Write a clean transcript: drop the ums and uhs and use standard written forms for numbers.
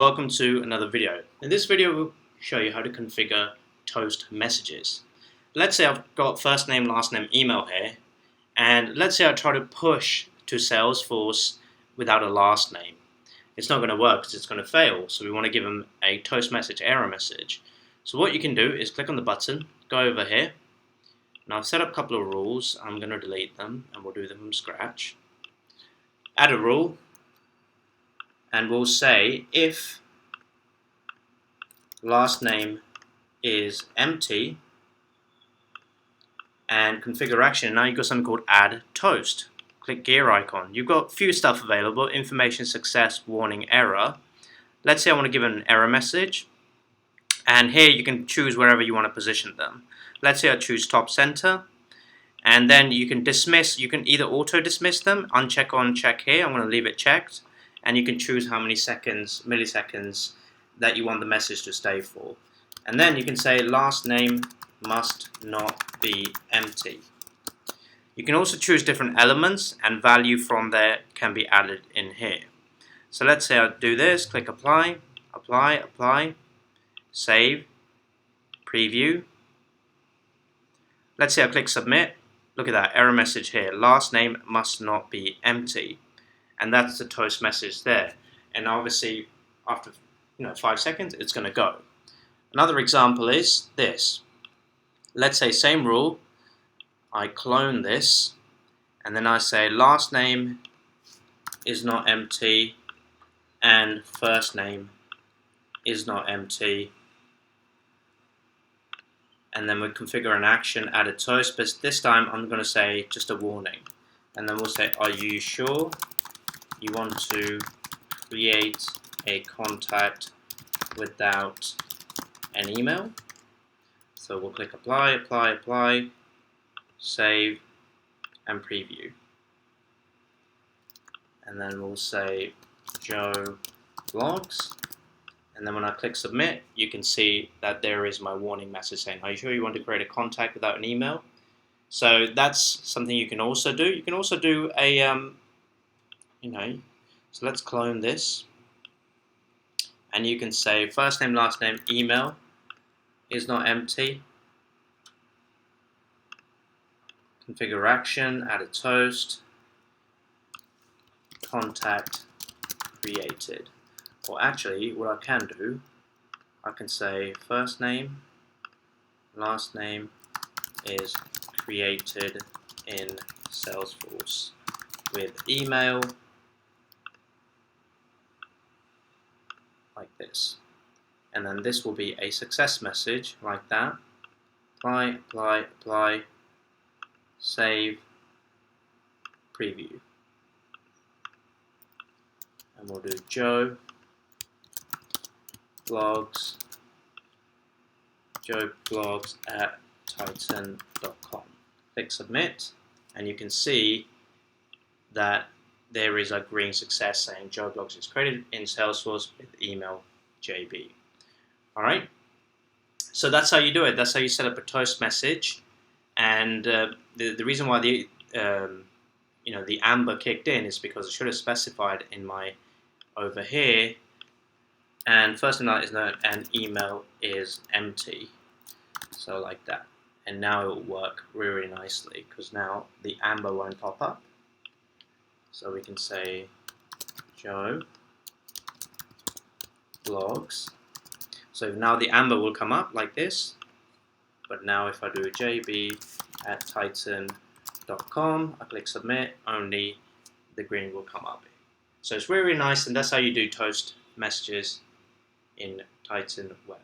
Welcome to another video. In this video we'll show you how to configure toast messages. Let's say I've got first name, last name, email here, and let's say I try to push to Salesforce without a last name. It's not going to work because it's going to fail, so we want to give them a toast message error message. So what you can do is click on the button, go over here, and I've set up a couple of rules. I'm going to delete them and we'll do them from scratch. Add a rule, and we'll say if last name is empty and configure action, now you've got something called add toast. Click gear icon. You've got a few stuff available: information, success, warning, error. Let's say I want to give an error message, and here you can choose wherever you want to position them. Let's say I choose top center, and then you can dismiss. You can either auto dismiss them, uncheck on check here. I'm going to leave it checked, and you can choose how many seconds, milliseconds, that you want the message to stay for. And then you can say last name must not be empty. You can also choose different elements, and value from there can be added in here. So let's say I do this, click apply, apply, apply, save, preview. Let's say I click submit. Look at that error message here, last name must not be empty. And that's the toast message there. And obviously after 5 seconds it's going to go. Another example is this. Let's say same rule, I clone this, and then I say last name is not empty and first name is not empty, and then we configure an action, add a toast, but this time I'm going to say just a warning, and then we'll say are you sure you want to create a contact without an email? So we'll click apply, apply, apply, save, and preview. And then we'll say Joe blogs. And then when I click submit, you can see that there is my warning message saying, are you sure you want to create a contact without an email? So that's something you can also do. You can also do a, so let's clone this. And you can say first name, last name, email is not empty. Configure action, add a toast, contact created. Or actually, what I can do, I can say first name, last name is created in Salesforce with email, like this. And then this will be a success message like that. Apply, apply, apply, save, preview. And we'll do Joe blogs at titan.com. Click submit, and you can see that there is a green success saying Joe blogs is created in Salesforce with email JB. Alright, so that's how you do it. That's how you set up a toast message. And the reason why the the amber kicked in is because I should have specified in my over here, and first name is known and email is empty, so like that. And now it will work really nicely because now the amber won't pop up. So we can say Joe blogs. So now the amber will come up like this. But now if I do JB at titan.com, I click submit, only the green will come up. So it's really nice, and that's how you do toast messages in Titan Web.